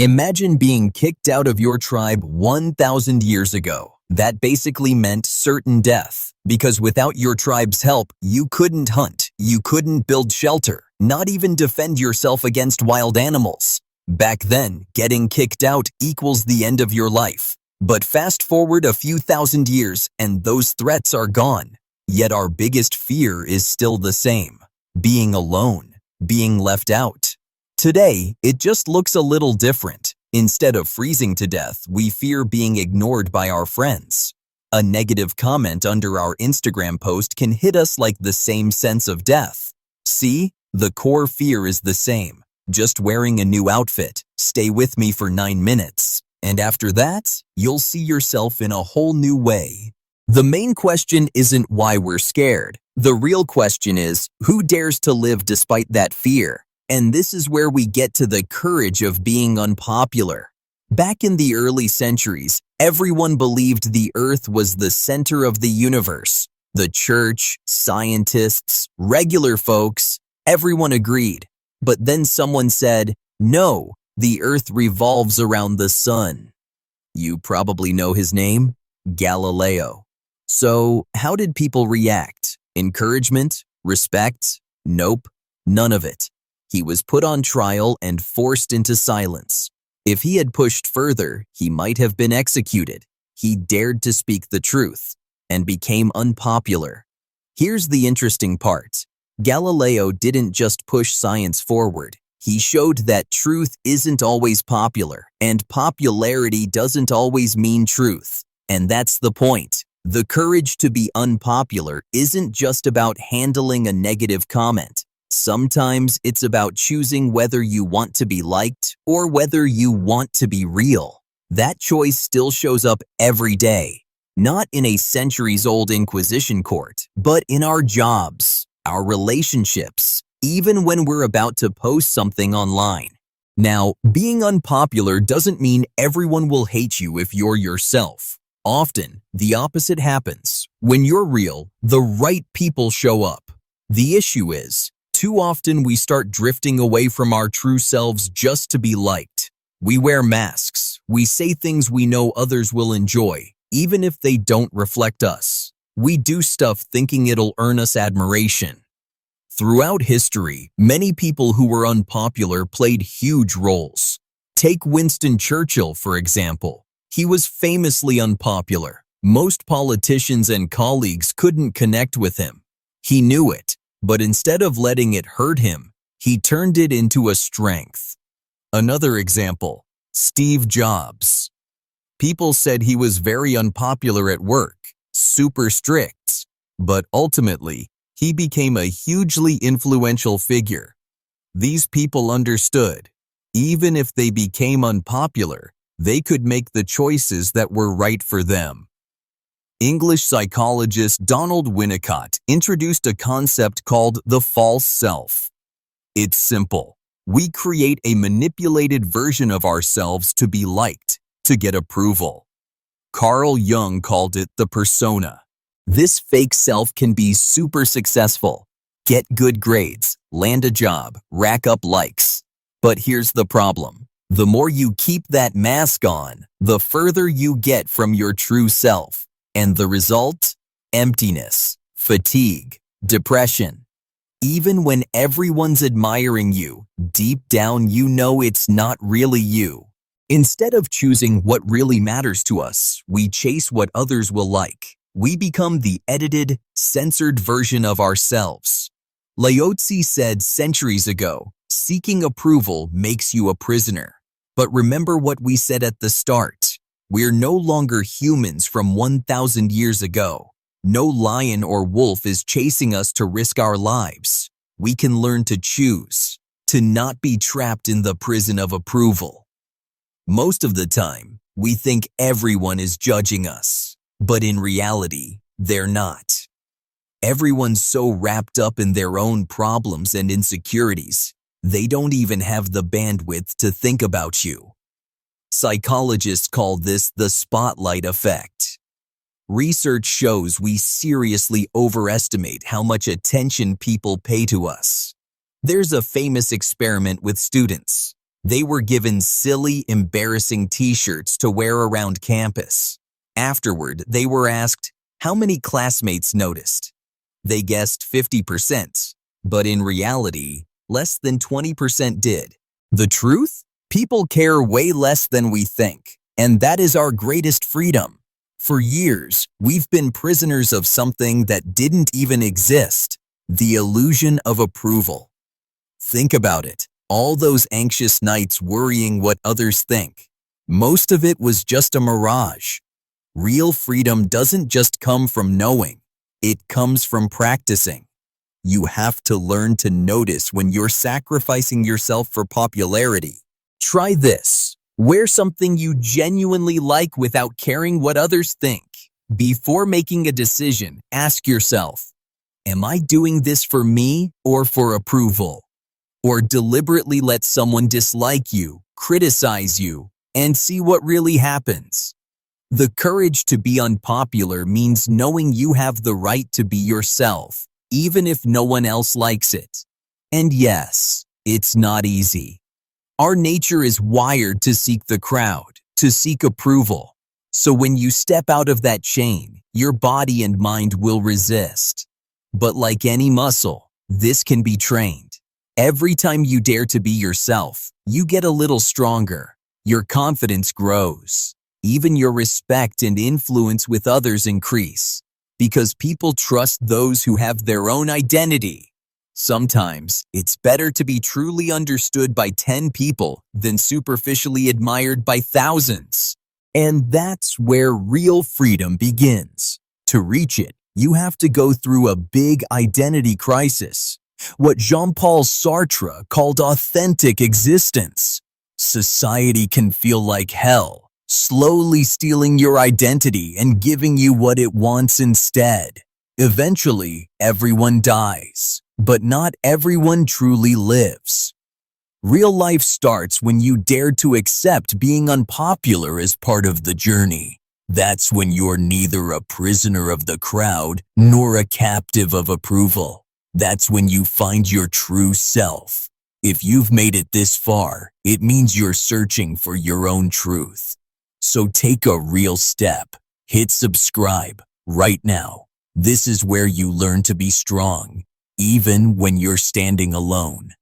Imagine being kicked out of your tribe 1,000 years ago. That basically meant certain death, because without your tribe's help, you couldn't hunt, you couldn't build shelter, not even defend yourself against wild animals. Back then, getting kicked out equals the end of your life. But fast forward a few thousand years and those threats are gone. Yet our biggest fear is still the same: being alone, being left out. Today, it just looks a little different. Instead of freezing to death, we fear being ignored by our friends. A negative comment under our Instagram post can hit us like the same sense of death. See, the core fear is the same. Just wearing a new outfit, stay with me for 9 minutes, and after that, you'll see yourself in a whole new way. The main question isn't why we're scared. The real question is, who dares to live despite that fear? And this is where we get to the courage of being unpopular. Back in the early centuries, everyone believed the Earth was the center of the universe. The church, scientists, regular folks, everyone agreed. But then someone said, no, the Earth revolves around the sun. You probably know his name, Galileo. So, how did people react? Encouragement? Respect? Nope, none of it. He was put on trial and forced into silence. If he had pushed further, he might have been executed. He dared to speak the truth and became unpopular. Here's the interesting part. Galileo didn't just push science forward. He showed that truth isn't always popular, and popularity doesn't always mean truth. And that's the point. The courage to be unpopular isn't just about handling a negative comment. Sometimes it's about choosing whether you want to be liked or whether you want to be real. That choice still shows up every day, not in a centuries-old Inquisition court, but in our jobs, our relationships, even when we're about to post something online. Now, being unpopular doesn't mean everyone will hate you if you're yourself. Often, the opposite happens. When you're real, the right people show up. The issue is, too often we start drifting away from our true selves just to be liked. We wear masks. We say things we know others will enjoy, even if they don't reflect us. We do stuff thinking it'll earn us admiration. Throughout history, many people who were unpopular played huge roles. Take Winston Churchill, for example. He was famously unpopular. Most politicians and colleagues couldn't connect with him. He knew it. But instead of letting it hurt him, he turned it into a strength. Another example, Steve Jobs. People said he was very unpopular at work, super strict, but ultimately, he became a hugely influential figure. These people understood, even if they became unpopular, they could make the choices that were right for them. English psychologist Donald Winnicott introduced a concept called the false self. It's simple. We create a manipulated version of ourselves to be liked, to get approval. Carl Jung called it the persona. This fake self can be super successful, get good grades, land a job, rack up likes. But here's the problem. The more you keep that mask on, the further you get from your true self. And the result? Emptiness, fatigue, depression. Even when everyone's admiring you, deep down you know it's not really you. Instead of choosing what really matters to us, we chase what others will like. We become the edited, censored version of ourselves. Lao Tzu said centuries ago, seeking approval makes you a prisoner. But remember what we said at the start. We're no longer humans from 1,000 years ago. No lion or wolf is chasing us to risk our lives. We can learn to choose, to not be trapped in the prison of approval. Most of the time, we think everyone is judging us, but in reality, they're not. Everyone's so wrapped up in their own problems and insecurities, they don't even have the bandwidth to think about you. Psychologists call this the spotlight effect. Research shows we seriously overestimate how much attention people pay to us. There's a famous experiment with students. They were given silly, embarrassing t-shirts to wear around campus. Afterward, they were asked, how many classmates noticed? They guessed 50%, but in reality, less than 20% did. The truth? People care way less than we think, and that is our greatest freedom. For years, we've been prisoners of something that didn't even exist, the illusion of approval. Think about it. All those anxious nights worrying what others think. Most of it was just a mirage. Real freedom doesn't just come from knowing. It comes from practicing. You have to learn to notice when you're sacrificing yourself for popularity. Try this. Wear something you genuinely like without caring what others think. Before making a decision, ask yourself, am I doing this for me or for approval? Or deliberately let someone dislike you, criticize you, and see what really happens. The courage to be unpopular means knowing you have the right to be yourself, even if no one else likes it. And yes, it's not easy. Our nature is wired to seek the crowd, to seek approval. So when you step out of that chain, your body and mind will resist. But like any muscle, this can be trained. Every time you dare to be yourself, you get a little stronger. Your confidence grows. Even your respect and influence with others increase. Because people trust those who have their own identity. Sometimes, it's better to be truly understood by 10 people than superficially admired by thousands. And that's where real freedom begins. To reach it, you have to go through a big identity crisis. What Jean-Paul Sartre called authentic existence. Society can feel like hell, slowly stealing your identity and giving you what it wants instead. Eventually, everyone dies, but not everyone truly lives. Real life starts when you dare to accept being unpopular as part of the journey. That's when you're neither a prisoner of the crowd nor a captive of approval. That's when you find your true self. If you've made it this far, it means you're searching for your own truth. So take a real step. Hit subscribe right now. This is where you learn to be strong, even when you're standing alone.